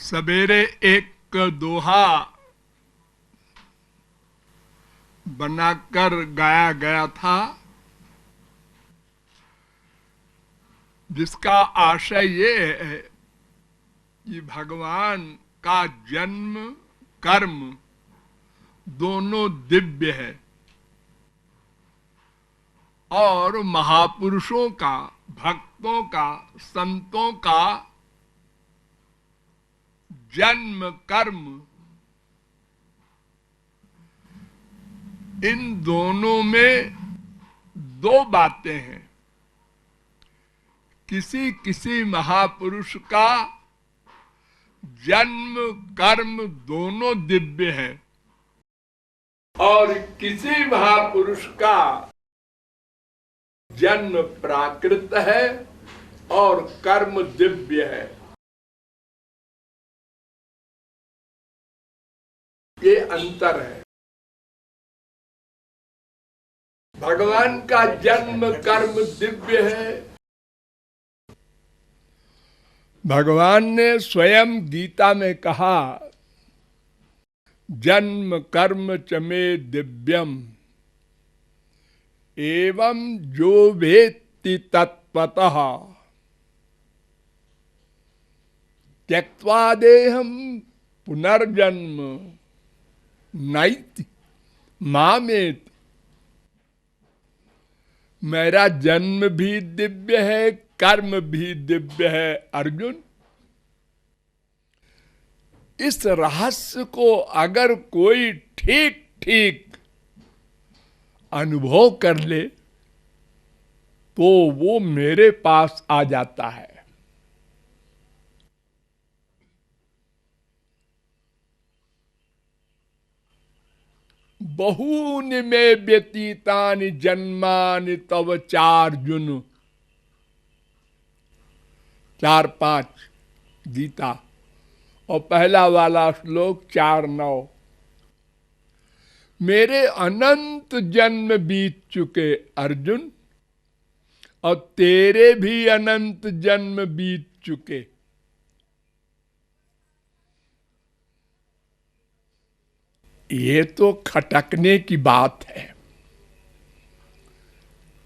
सवेरे एक दोहा बनाकर गाया गया था, जिसका आशय ये है कि भगवान का जन्म कर्म दोनों दिव्य है और महापुरुषों का, भक्तों का, संतों का जन्म कर्म, इन दोनों में दो बातें हैं। किसी किसी महापुरुष का जन्म कर्म दोनों दिव्य है और किसी महापुरुष का जन्म प्राकृत है और कर्म दिव्य है। ये अंतर है। भगवान का जन्म कर्म दिव्य है। भगवान ने स्वयं गीता में कहा, जन्म कर्म च मे दिव्यम एवं जो वेत्ति तत्त्वतः त्यक्त्वा देहं पुनर्जन्म नैति मामेति। मेरा जन्म भी दिव्य है, कर्म भी दिव्य है। अर्जुन, इस रहस्य को अगर कोई ठीक ठीक अनुभव कर ले तो वो मेरे पास आ जाता है। बहूनि मे व्यतीतानि जन्मानि तव चार्जुन। 4-5 गीता और पहला वाला श्लोक 4-9। मेरे अनंत जन्म बीत चुके अर्जुन और तेरे भी अनंत जन्म बीत चुके। ये तो खटकने की बात है।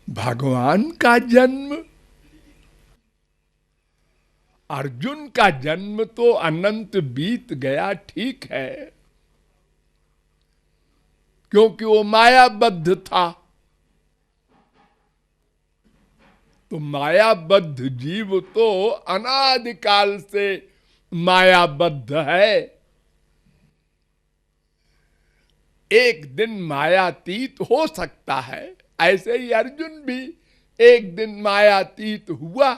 भगवान का जन्म, अर्जुन का जन्म तो अनंत बीत गया, ठीक है, क्योंकि वो मायाबद्ध था। तो मायाबद्ध जीव तो अनादिकाल से मायाबद्ध है। एक दिन मायातीत हो सकता है, ऐसे ही अर्जुन भी एक दिन मायातीत हुआ,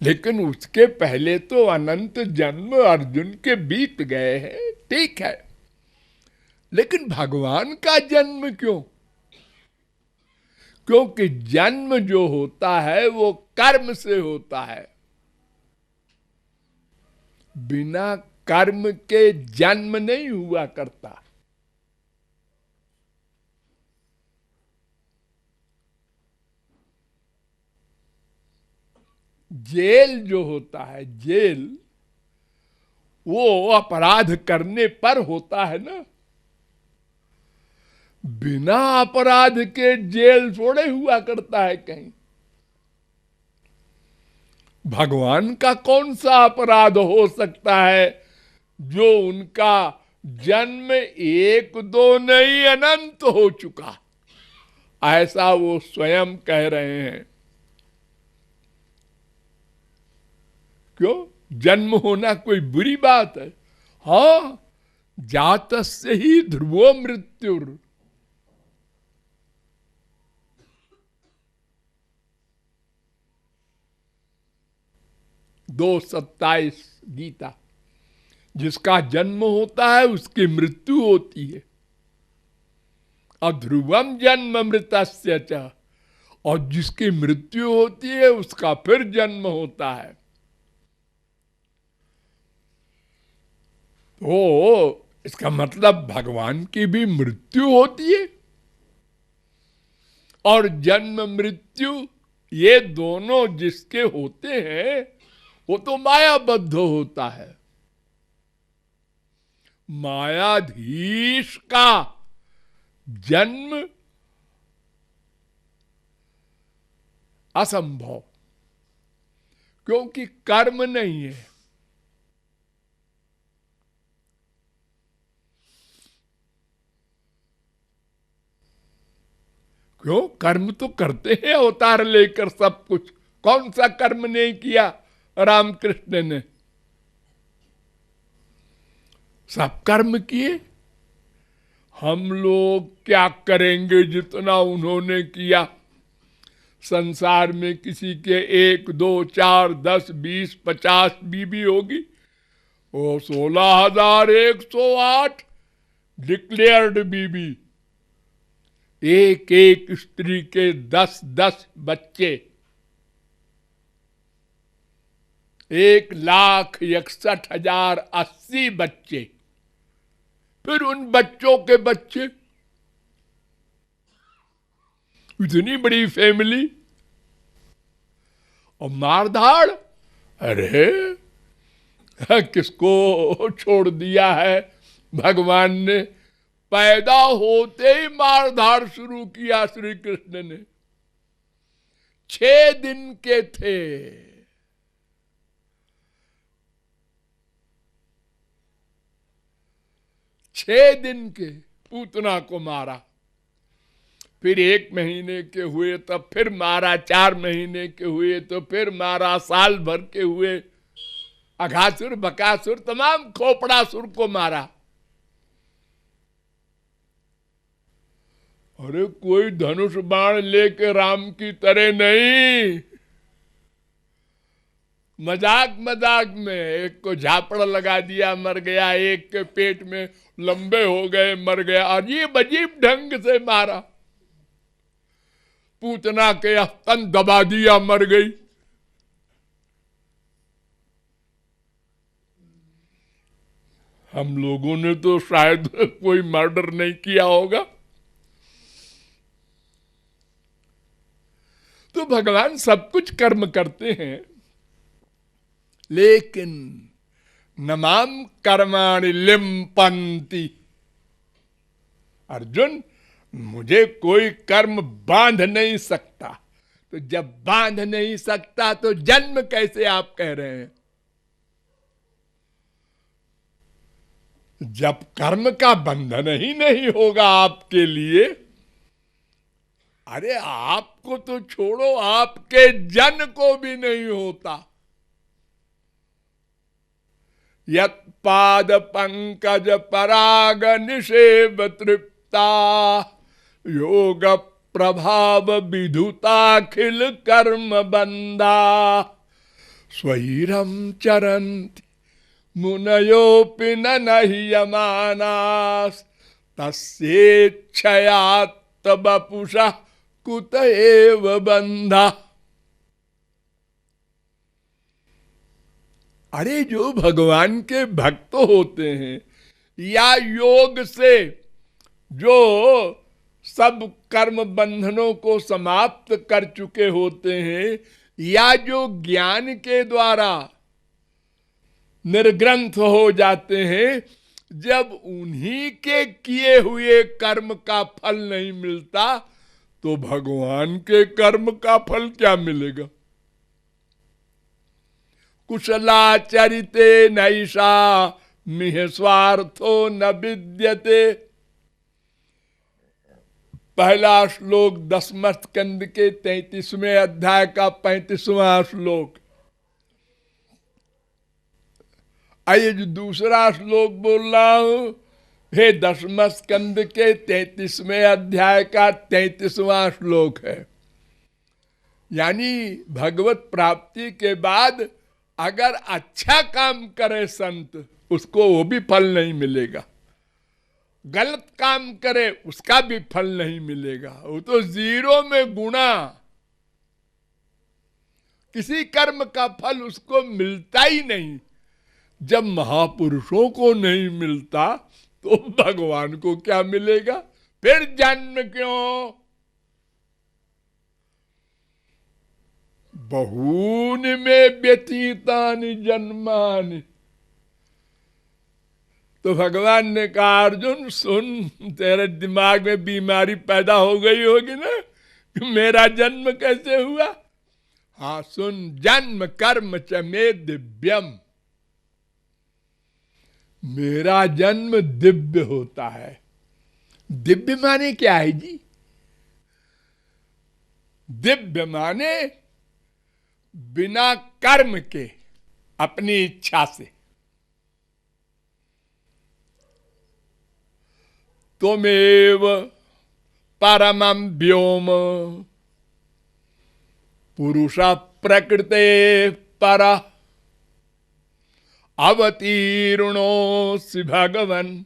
लेकिन उसके पहले तो अनंत जन्म अर्जुन के बीत गए हैं, ठीक है। लेकिन भगवान का जन्म क्यों? क्योंकि जन्म जो होता है वो कर्म से होता है। बिना कर्म के जन्म नहीं हुआ करता। जेल जो होता है, जेल वो अपराध करने पर होता है ना। बिना अपराध के जेल थोड़े हुआ करता है कहीं। भगवान का कौन सा अपराध हो सकता है जो उनका जन्म 1-2 नहीं अनंत हो चुका, ऐसा वो स्वयं कह रहे हैं। क्यों? जन्म होना कोई बुरी बात है? हाँ, जातस्य ही ध्रुवो मृत्युर। 2:27 गीता। जिसका जन्म होता है उसकी मृत्यु होती है। अध्रुवम जन्म मृतस्य च, और जिसकी मृत्यु होती है उसका फिर जन्म होता है। तो इसका मतलब भगवान की भी मृत्यु होती है और जन्म मृत्यु ये दोनों जिसके होते हैं वो तो मायाबद्ध होता है। मायाधीश का जन्म असंभव, क्योंकि कर्म नहीं है। क्यों? कर्म तो करते हैं अवतार लेकर सब कुछ। कौन सा कर्म नहीं किया रामकृष्ण ने? सब कर्म किए। हम लोग क्या करेंगे जितना उन्होंने किया? संसार में किसी के 1, 2, 4, 10, 20, 50 बीबी होगी? वो 16,108 डिक्लेयर्ड बीबी। एक एक स्त्री के 10-10 बच्चे, 1,61,080 बच्चे, फिर उन बच्चों के बच्चे, इतनी बड़ी फैमिली। और मारधाड़, अरे किसको छोड़ दिया है भगवान ने? पैदा होते ही मारधाड़ शुरू किया श्री कृष्ण ने। 6 दिन के थे, 6 दिन के पूतना को मारा। फिर 1 महीने के हुए तब फिर मारा, 4 महीने के हुए तो फिर मारा, साल भर के हुए अघासुर, बकासुर, तमाम खोपड़ासुर को मारा। अरे कोई धनुष बाण लेके राम की तरह नहीं, मजाक मजाक में। एक को झापड़ लगा दिया, मर गया। एक के पेट में लंबे हो गए, मर गया। अजीब अजीब ढंग से मारा। पूतना के स्तन दबा दिया, मर गई। हम लोगों ने तो शायद कोई मर्डर नहीं किया होगा। तो भगवान सब कुछ कर्म करते हैं, लेकिन नमाम कर्माणि लिम्पन्ति। अर्जुन, मुझे कोई कर्म बांध नहीं सकता। तो जब बांध नहीं सकता तो जन्म कैसे आप कह रहे हैं? जब कर्म का बंधन ही नहीं होगा आपके लिए, अरे आपको तो छोड़ो, आपके जन को भी नहीं होता। यत् पाद पंकज पराग निषेव तृप्ता, योग प्रभाव विधुताखिल कर्म बंदा, स्वैरम चरन्ति मुनयोपि न ह्यमानास्, तस्येच्छया तबपुषा कुत एव बंधा। अरे जो भगवान के भक्त होते हैं, या योग से जो सब कर्म बंधनों को समाप्त कर चुके होते हैं, या जो ज्ञान के द्वारा निर्ग्रंथ हो जाते हैं, जब उन्हीं के किए हुए कर्म का फल नहीं मिलता तो भगवान के कर्म का फल क्या मिलेगा? कुशलाचरिते नैषा मिह स्वार्थो न विद्यते। पहला श्लोक 10वें स्कंद के 33वें अध्याय का 35वां श्लोक। आइए जो दूसरा श्लोक बोल रहा हूं, हे 10वें स्कंद के 33वें अध्याय का 33वां श्लोक है। यानी भगवत प्राप्ति के बाद अगर अच्छा काम करे संत, उसको वो भी फल नहीं मिलेगा। गलत काम करे उसका भी फल नहीं मिलेगा, वो तो 0 में गुणा। किसी कर्म का फल उसको मिलता ही नहीं। जब महापुरुषों को नहीं मिलता तो भगवान को क्या मिलेगा? फिर जन्म क्यों? बहूनि में व्यतीतानि जन्मानि तो भगवान ने कहा, अर्जुन सुन, तेरे दिमाग में बीमारी पैदा हो गई होगी ना कि मेरा जन्म कैसे हुआ। हाँ सुन, जन्म कर्म च मे दिव्यम, मेरा जन्म दिव्य होता है। दिव्य माने क्या है जी? दिव्य माने बिना कर्म के, अपनी इच्छा से। त्वमेव परमं व्योम पुरुष प्रकृते पर अवतीर्णोऽसि भगवन्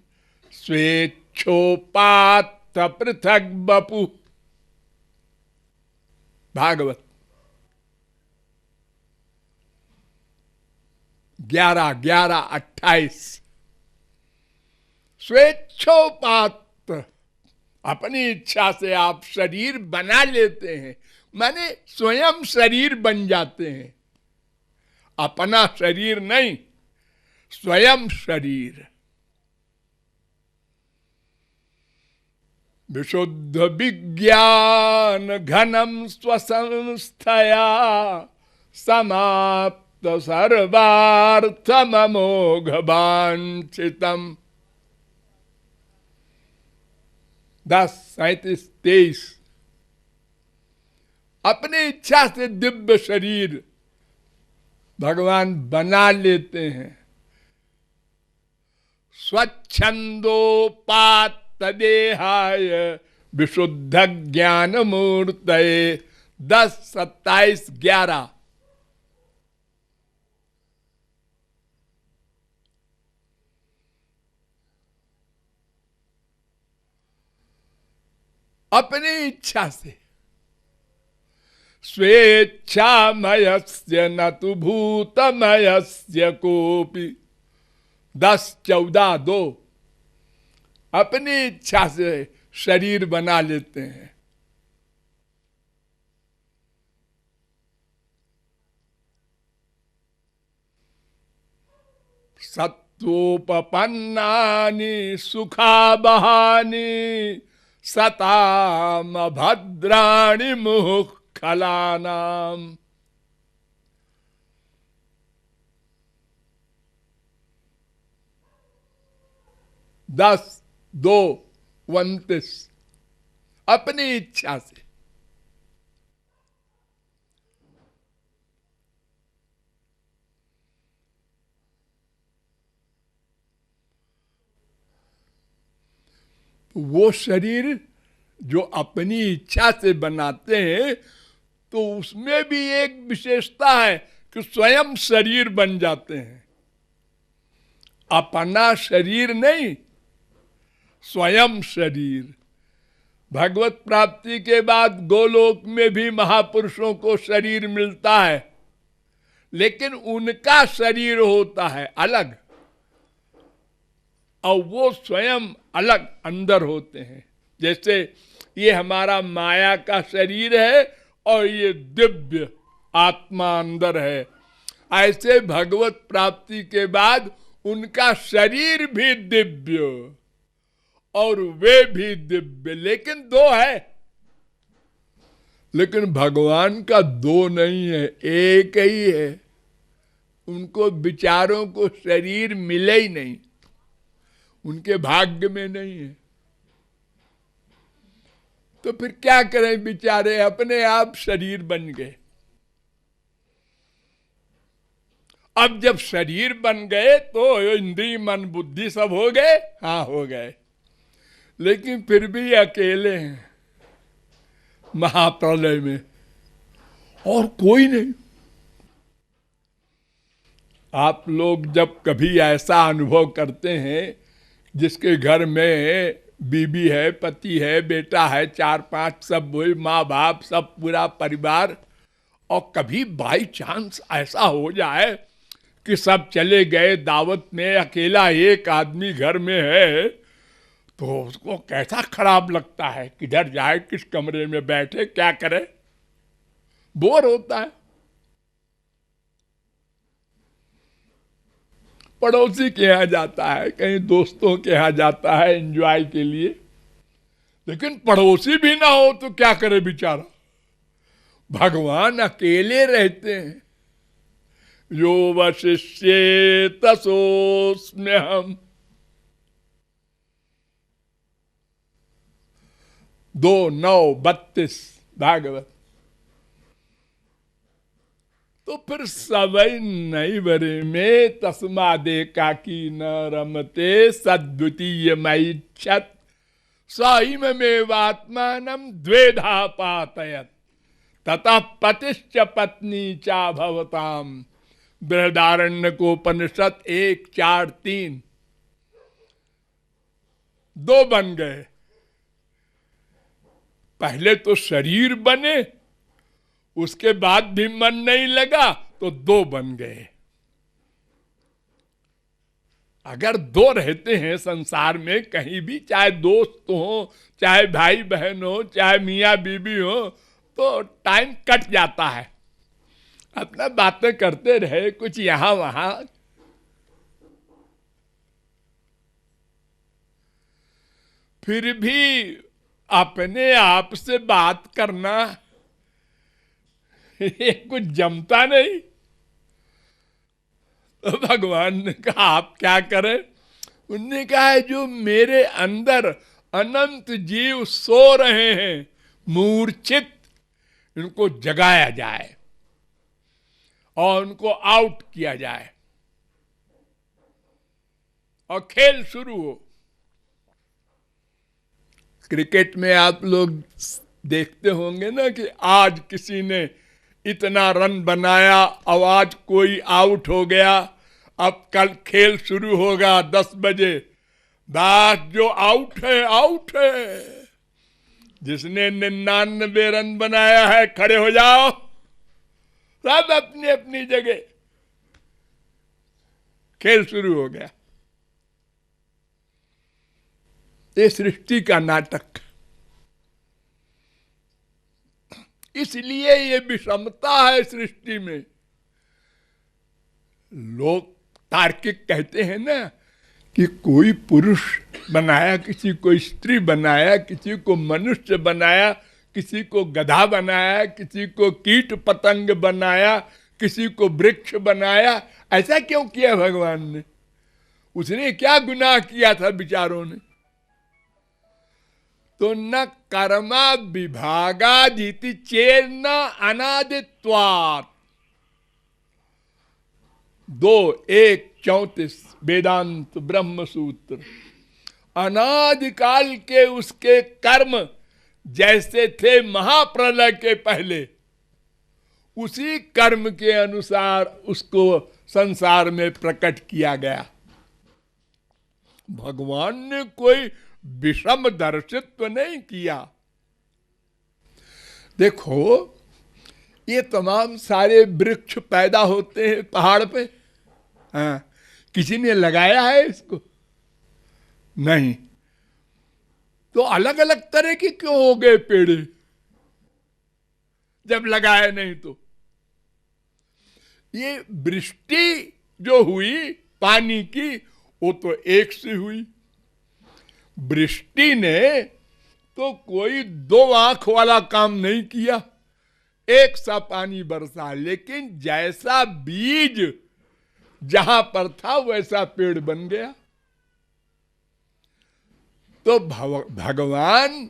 स्वेच्छोपात्त पृथक बपु। भागवत 11:28। स्वेच्छोपात्त, अपनी इच्छा से आप शरीर बना लेते हैं, माने स्वयं शरीर बन जाते हैं। अपना शरीर नहीं, स्वयं शरीर। विशुद्ध विज्ञान घनम स्वसंस्थया समाप्त सर्वार्थममोघ वांछितम। 10:37-23। अपनी इच्छा से दिव्य शरीर भगवान बना लेते हैं। स्वच्छंदोपात्त देहाय विशुद्ध ज्ञान मूर्तये। 10:27-11। अपनी इच्छा से, स्वेच्छामयस्य न तु भूतमयस्य कोपि। 10:14-2। अपनी इच्छा से शरीर बना लेते हैं। सत्वोपपन्नानि सुखावहानि सताम भद्राणि मुहुःखलानाम्। 10:2-29। अपनी इच्छा से। वो शरीर जो अपनी इच्छा से बनाते हैं तो उसमें भी एक विशेषता है कि स्वयं शरीर बन जाते हैं। अपना शरीर नहीं, स्वयं शरीर। भगवत प्राप्ति के बाद गोलोक में भी महापुरुषों को शरीर मिलता है, लेकिन उनका शरीर होता है अलग और वो स्वयं अलग अंदर होते हैं। जैसे ये हमारा माया का शरीर है और ये दिव्य आत्मा अंदर है, ऐसे भगवत प्राप्ति के बाद उनका शरीर भी दिव्य और वे भी दिव्य, लेकिन दो है। लेकिन भगवान का दो नहीं है, एक ही है। उनको विचारों को शरीर मिले ही नहीं, उनके भाग्य में नहीं है। तो फिर क्या करें बेचारे, अपने आप शरीर बन गए। अब जब शरीर बन गए तो इंद्रिय मन बुद्धि सब हो गए। हाँ हो गए, लेकिन फिर भी अकेले हैं महाप्रलय में, और कोई नहीं। आप लोग जब कभी ऐसा अनुभव करते हैं जिसके घर में बीबी है, पति है, बेटा है, 4-5 सब वही, माँ बाप सब पूरा परिवार, और कभी बाई चांस ऐसा हो जाए कि सब चले गए दावत में, अकेला एक आदमी घर में है, तो उसको कैसा खराब लगता है। किधर जाए, किस कमरे में बैठे, क्या करे, बोर होता है। पड़ोसी के यहाँ जाता है, कहीं दोस्तों के यहाँ जाता है एंजॉय के लिए, लेकिन पड़ोसी भी ना हो तो क्या करे बेचारा। भगवान अकेले रहते हैं। यो वशिष्ये तसोस्म्यहम् 2:9-32 भागवत। तो फिर सवै नहीं बरे में तस्मादे काकी न रमते सद्वितीय मैच्छत सहिमेवात्मानं द्वेधा पातयत ततः पतिश्च पत्नी चा भवताम। बृहदारण्यकोपनिषद 1:4-3। 2 बन गए। पहले तो शरीर बने, उसके बाद भी मन नहीं लगा तो 2 बन गए। अगर 2 रहते हैं संसार में कहीं भी, चाहे दोस्त हो, चाहे भाई बहन हो, चाहे मियाँ बीबी हो, तो टाइम कट जाता है। अपना बातें करते रहे, कुछ यहां वहां। फिर भी अपने आप से बात करना ये कुछ जमता नहीं। तो भगवान ने कहा आप क्या करें? उनने कहा है जो मेरे अंदर अनंत जीव सो रहे हैं मूर्छित, इनको जगाया जाए और उनको आउट किया जाए और खेल शुरू हो। क्रिकेट में आप लोग देखते होंगे ना कि आज किसी ने इतना रन बनाया, अब आज कोई आउट हो गया, अब कल खेल शुरू होगा 10 बजे। बस जो आउट है आउट है। जिसने 99 रन बनाया है खड़े हो जाओ, सब अपनी अपनी जगह। खेल शुरू हो गया। ये सृष्टि का नाटक। इसलिए ये विषमता है सृष्टि में। लोग तार्किक कहते हैं ना कि कोई पुरुष बनाया, किसी को स्त्री बनाया, किसी को मनुष्य बनाया, किसी को गधा बनाया, किसी को कीट पतंग बनाया, किसी को वृक्ष बनाया। ऐसा क्यों किया भगवान ने? उसने क्या गुनाह किया था विचारों ने? तो न कर्मा विभागादिति चेन्न अनादित्वात्। 2:1-34 वेदांत ब्रह्म सूत्र। अनादिकाल के उसके कर्म जैसे थे महाप्रलय के पहले, उसी कर्म के अनुसार उसको संसार में प्रकट किया गया। भगवान ने कोई विषम दर्शित्व नहीं किया। देखो ये तमाम सारे वृक्ष पैदा होते हैं पहाड़ पे, हाँ, किसी ने लगाया है इसको? नहीं। तो अलग अलग तरह के क्यों हो गए पेड़ जब लगाए नहीं? तो ये वृष्टि जो हुई पानी की, वो तो एक सी हुई। वृष्टि ने तो कोई 2 आंख वाला काम नहीं किया, एक सा पानी बरसा, लेकिन जैसा बीज जहां पर था वैसा पेड़ बन गया। तो भगवान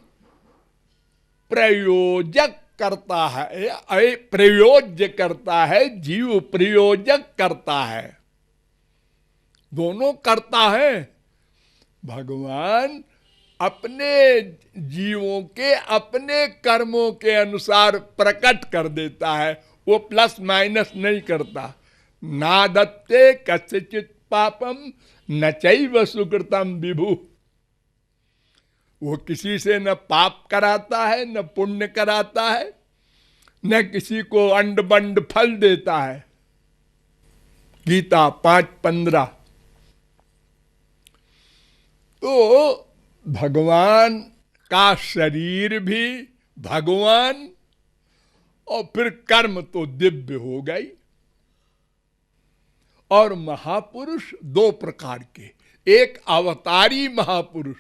प्रयोजक करता है, प्रयोज्य करता है, जीव प्रयोजक करता है, दोनों करता है। भगवान अपने जीवों के अपने कर्मों के अनुसार प्रकट कर देता है, वो प्लस माइनस नहीं करता। ना दत्ते कस्यचित् पापम न चैव सुकृतम विभु। वो किसी से न पाप कराता है, न पुण्य कराता है, न किसी को अंड बंड फल देता है। गीता 5:15। तो भगवान का शरीर भी भगवान, और फिर कर्म तो दिव्य हो गई। और महापुरुष दो प्रकार के, एक अवतारी महापुरुष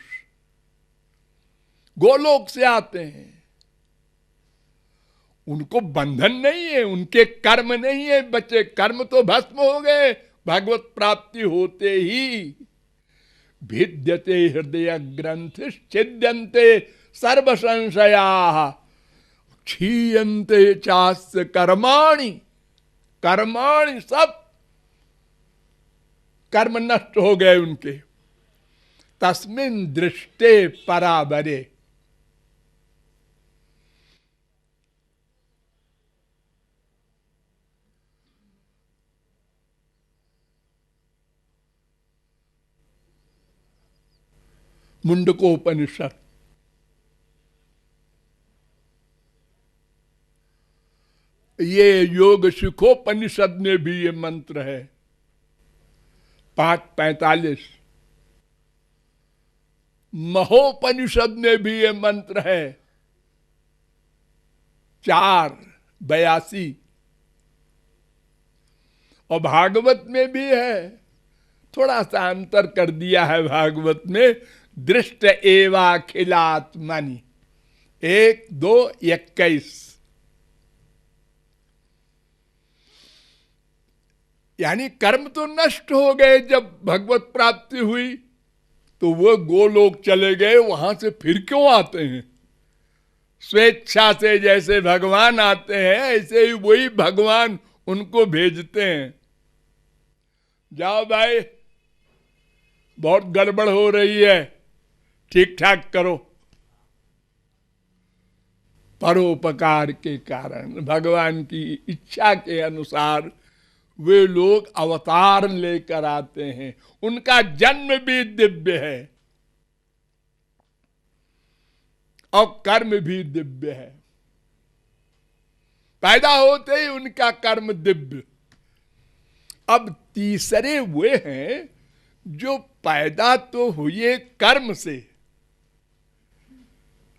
गोलोक से आते हैं, उनको बंधन नहीं है, उनके कर्म नहीं है बचे, कर्म तो भस्म हो गए भगवत प्राप्ति होते ही। भिद्यते हृदय ग्रंथ छिद्यन्ते सर्व संशया क्षीयन्ते चास्य कर्माणि, कर्माणि सब कर्म नष्ट हो गए उनके। तस्मिन् दृष्टे पराबरे, मुंडकोपनिषद। ये योग सुखोपनिषद में भी ये मंत्र है 5:45। महोपनिषद में भी ये मंत्र है 4:82। और भागवत में भी है, थोड़ा सा अंतर कर दिया है भागवत में, दृष्ट एवाखिलात्मनि 1:2:21। यानी कर्म तो नष्ट हो गए जब भगवत प्राप्ति हुई, तो वो गोलोक चले गए, वहां से फिर क्यों आते हैं? स्वेच्छा से जैसे भगवान आते हैं ऐसे ही वही भगवान उनको भेजते हैं। जाओ भाई, बहुत गड़बड़ हो रही है, ठीक ठाक करो। परोपकार के कारण, भगवान की इच्छा के अनुसार वे लोग अवतार लेकर आते हैं। उनका जन्म भी दिव्य है और कर्म भी दिव्य है। पैदा होते ही उनका कर्म दिव्य। अब तीसरे वे हैं जो पैदा तो हुए कर्म से,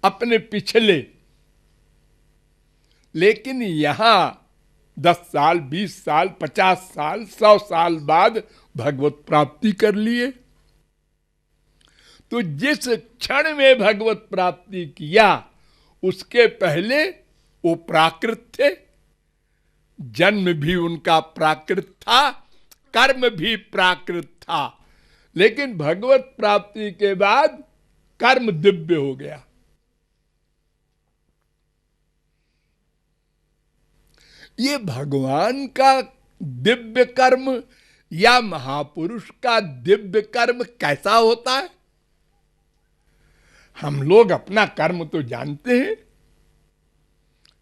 अपने पिछले, लेकिन यहां 10 साल, 20 साल, 50 साल, 100 साल बाद भगवत प्राप्ति कर लिए। तो जिस क्षण में भगवत प्राप्ति किया उसके पहले वो प्राकृत थे, जन्म भी उनका प्राकृत था, कर्म भी प्राकृत था, लेकिन भगवत प्राप्ति के बाद कर्म दिव्य हो गया। ये भगवान का दिव्य कर्म या महापुरुष का दिव्य कर्म कैसा होता है? हम लोग अपना कर्म तो जानते हैं,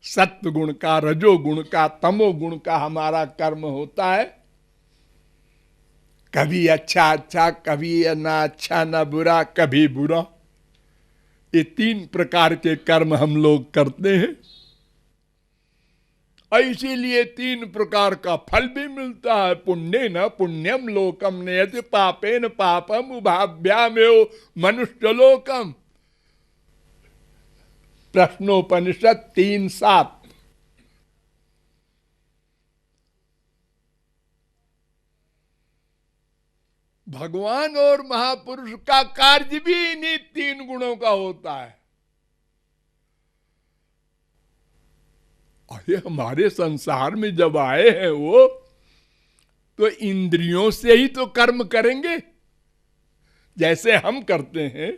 सत्व गुण का, रजोगुण का, तमोगुण का हमारा कर्म होता है। कभी अच्छा अच्छा, कभी ना अच्छा ना बुरा, कभी बुरा। ये 3 प्रकार के कर्म हम लोग करते हैं, इसीलिए 3 प्रकार का फल भी मिलता है। पुण्य न पुण्यम लोकम नयति पापेन पापम उभाभ्यामेव मनुष्य लोकम। प्रश्नोपनिषद 3:7। भगवान और महापुरुष का कार्य भी इन्हीं 3 गुणों का होता है। अरे हमारे संसार में जब आए हैं वो, तो इंद्रियों से ही तो कर्म करेंगे जैसे हम करते हैं।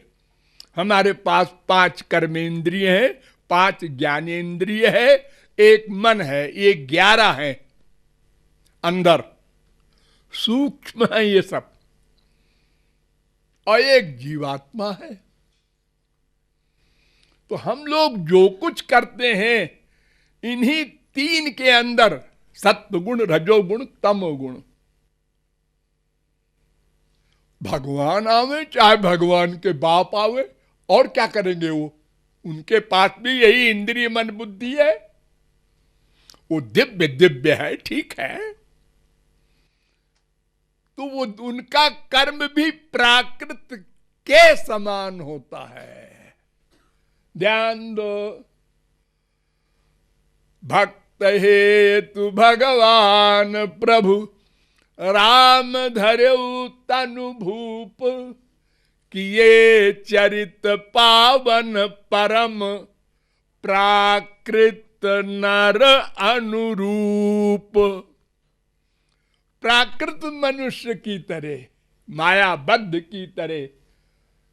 हमारे पास 5 कर्मेंद्रिय हैं, 5 ज्ञानेंद्रिय है, 1 मन है, ये 11 है अंदर, सूक्ष्म है ये सब, और 1 जीवात्मा है। तो हम लोग जो कुछ करते हैं इन्हीं 3 के अंदर, सत्वगुण, रजोगुण, तमोगुण। भगवान आवे चाहे भगवान के बाप आवे, और क्या करेंगे वो? उनके पास भी यही इंद्रिय मन बुद्धि है। वो दिव्य दिव्य है, ठीक है, तो वो उनका कर्म भी प्राकृत के समान होता है। ध्यान दो, भक्त हेतु भगवान प्रभु राम धर्यु तनु भूप, किए चरित पावन परम, प्राकृत नर अनुरूप। प्राकृत मनुष्य की तरह, मायाबद्ध की तरह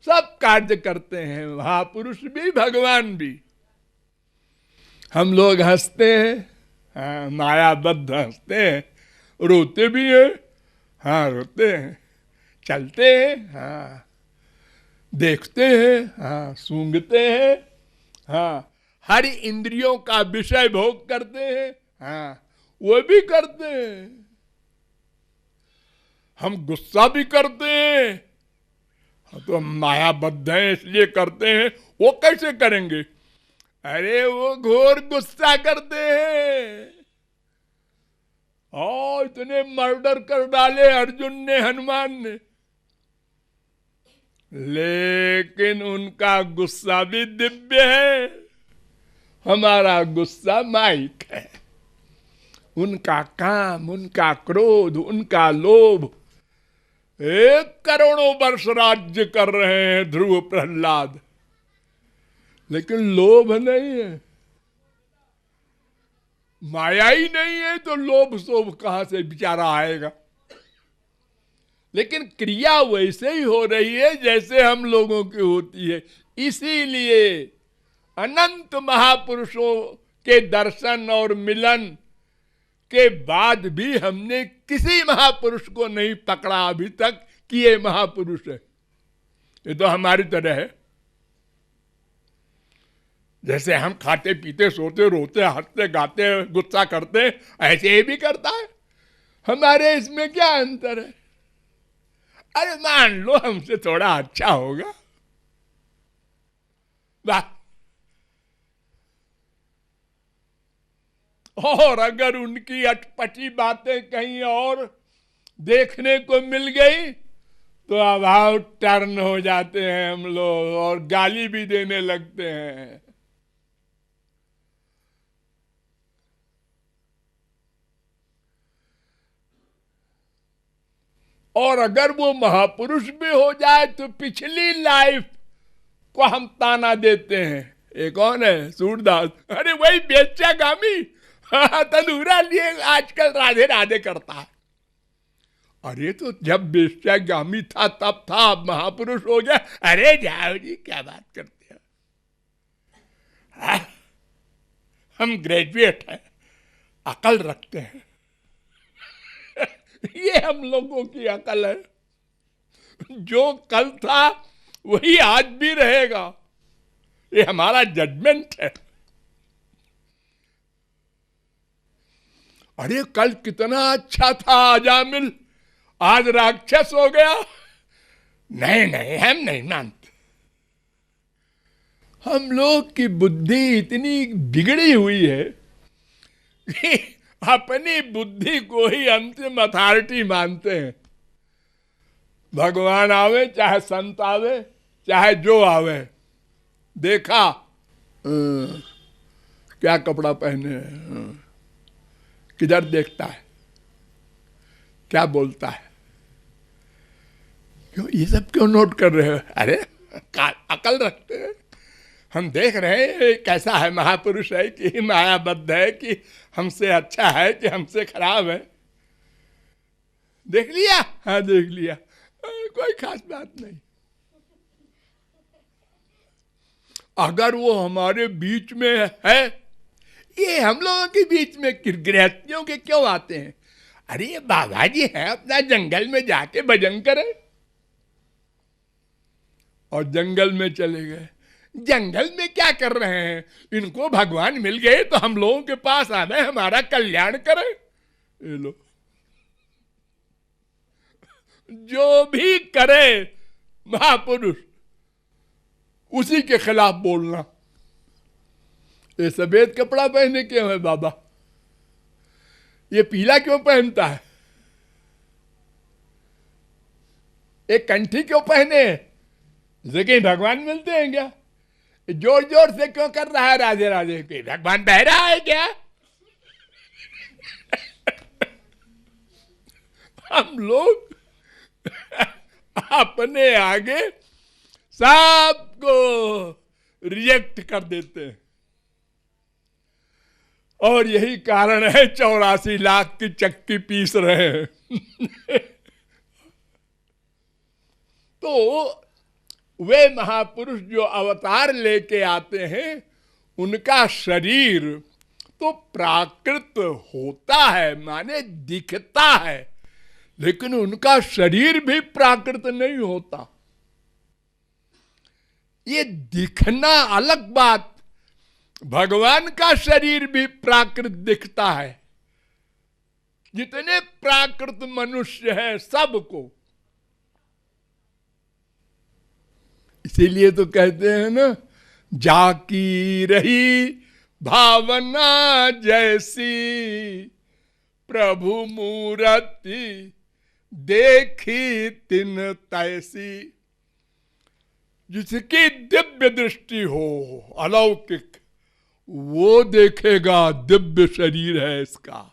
सब कार्य करते हैं, महापुरुष भी भगवान भी। हम लोग हंसते हैं, हाँ मायाबद्ध हंसते हैं, रोते भी हैं, हाँ रोते हैं, चलते हैं, हाँ देखते हैं, हाँ सूंघते हैं, हाँ हर इंद्रियों का विषय भोग करते हैं, हाँ वो भी करते हैं। हम गुस्सा भी करते हैं, तो हम मायाबद्ध हैं इसलिए करते हैं। वो कैसे करेंगे? अरे वो घोर गुस्सा करते हैं। और इतने मर्डर कर डाले अर्जुन ने, हनुमान ने, लेकिन उनका गुस्सा भी दिव्य है, हमारा गुस्सा माइक है। उनका काम, उनका क्रोध, उनका लोभ, एक करोड़ों वर्ष राज्य कर रहे हैं ध्रुव प्रहलाद, लेकिन लोभ नहीं है, माया ही नहीं है, तो लोभ शोभ कहां से बेचारा आएगा। लेकिन क्रिया वैसे ही हो रही है जैसे हम लोगों की होती है। इसीलिए अनंत महापुरुषों के दर्शन और मिलन के बाद भी हमने किसी महापुरुष को नहीं पकड़ा अभी तक कि ये महापुरुष है। ये तो हमारी तरह है, जैसे हम खाते पीते सोते रोते हंसते गाते गुस्सा करते, ऐसे ही भी करता है। हमारे इसमें क्या अंतर है? अरे मान लो हमसे थोड़ा अच्छा होगा, वाह, और अगर उनकी अटपटी बातें कहीं और देखने को मिल गई तो अभाव टर्न हो जाते हैं हम लोग और गाली भी देने लगते हैं। और अगर वो महापुरुष भी हो जाए तो पिछली लाइफ को हम ताना देते हैं। ये कौन है? सूरदास। अरे वही बेच्यागामी, तंदूरा लिए आजकल राधे राधे करता है। अरे तो जब बेच्यागामी था तब था, अब महापुरुष हो गया, अरे जाओ जी क्या बात करते हो, हम ग्रेजुएट हैं, अकल रखते हैं। ये हम लोगों की अकल है। जो कल था वही आज भी रहेगा, ये हमारा जजमेंट है। अरे कल कितना अच्छा था अजामिल, आज राक्षस हो गया। नहीं नहीं, हम नहीं मानते। हम लोग की बुद्धि इतनी बिगड़ी हुई है कि अपनी बुद्धि को ही अंतिम अथॉरिटी मानते हैं। भगवान आवे चाहे संत आवे चाहे जो आवे, देखा क्या कपड़ा पहने, किधर देखता है, क्या बोलता है, क्यों ये सब क्यों नोट कर रहे हो? अरे अकल रखते हैं, हम देख रहे हैं कैसा है, महापुरुष है कि मायाबद्ध है, कि हमसे अच्छा है कि हमसे खराब है। देख लिया? हाँ देख लिया, कोई खास बात नहीं। अगर वो हमारे बीच में है, ये हम लोगों के बीच में गृहस्थियों के क्यों आते हैं? अरे ये बाबा जी हैं, अपना जंगल में जाके भजन करें। और जंगल में चले गए, जंगल में क्या कर रहे हैं? इनको भगवान मिल गए तो हम लोगों के पास आवे, हमारा कल्याण करें। ये लो, जो भी करे महापुरुष उसी के खिलाफ बोलना। ये सफेद कपड़ा पहने क्यों है बाबा? ये पीला क्यों पहनता है? एक कंठी क्यों पहने? लेकिन भगवान मिलते हैं क्या? जोर जोर से क्यों कर रहा है राधे राधे के? भगवान बह रहा है क्या? हम लोग अपने आगे सबको रिजेक्ट कर देते हैं, और यही कारण है 84 लाख की चक्की पीस रहे हैं। तो वे महापुरुष जो अवतार लेके आते हैं, उनका शरीर तो प्राकृत होता है, माने दिखता है, लेकिन उनका शरीर भी प्राकृत नहीं होता। ये दिखना अलग बात, भगवान का शरीर भी प्राकृत दिखता है। जितने प्राकृत मनुष्य हैं सबको, इसीलिए तो कहते हैं ना, जाकी रही भावना जैसी प्रभु मूर्ति देखी तिन तैसी। जिसकी दिव्य दृष्टि हो अलौकिक, वो देखेगा दिव्य शरीर है इसका,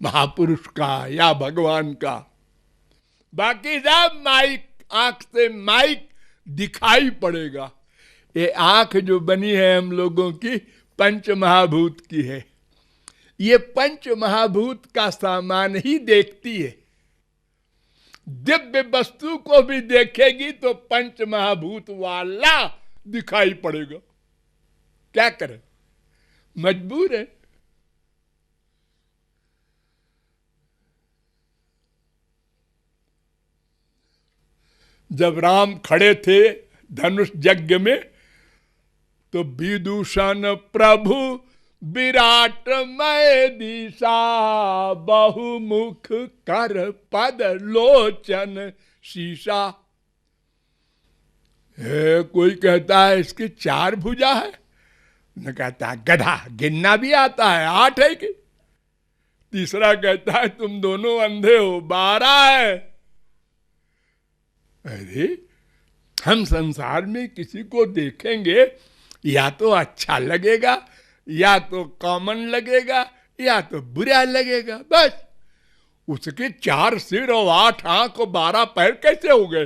महापुरुष का या भगवान का। बाकी सब माइक, आंख से माइक दिखाई पड़ेगा। ये आंख जो बनी है हम लोगों की पंच महाभूत की है, ये पंच महाभूत का सामान ही देखती है। दिव्य वस्तु को भी देखेगी तो पंच महाभूत वाला दिखाई पड़ेगा। क्या करें, मजबूर है। जब राम खड़े थे धनुष यज्ञ में, तो विदूषण प्रभु विराट मय दिशा बहुमुख कर पद लोचन शीशा। कोई कहता है इसकी 4 भुजा है, न कहता है गधा, गिनना भी आता है 8 है कि। तीसरा कहता है तुम दोनों अंधे हो, 12 है। अरे हम संसार में किसी को देखेंगे या तो अच्छा लगेगा, या तो कॉमन लगेगा, या तो बुरा लगेगा, बस। उसके 4 सिर और 8 आंख और 12 पैर कैसे हो गए?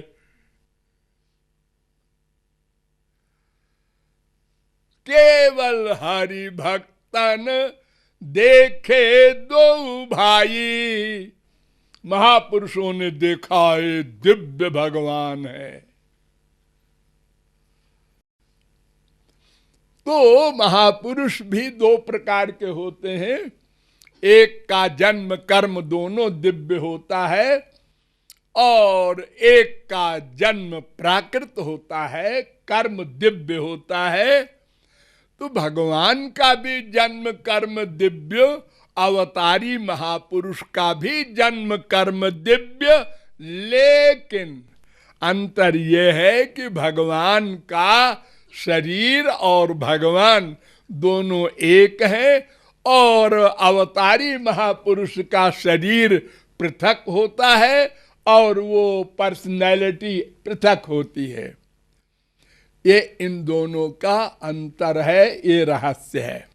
केवल हरि भक्तन देखे 2 भाई, महापुरुषों ने देखा ये दिव्य भगवान है। तो महापुरुष भी 2 प्रकार के होते हैं। एक का जन्म कर्म दोनों दिव्य होता है, और एक का जन्म प्राकृत होता है, कर्म दिव्य होता है। तो भगवान का भी जन्म कर्म दिव्य, अवतारी महापुरुष का भी जन्म कर्म दिव्य, लेकिन अंतर यह है कि भगवान का शरीर और भगवान दोनों एक हैं, और अवतारी महापुरुष का शरीर पृथक होता है और वो पर्सनैलिटी पृथक होती है। ये इन दोनों का अंतर है, ये रहस्य है।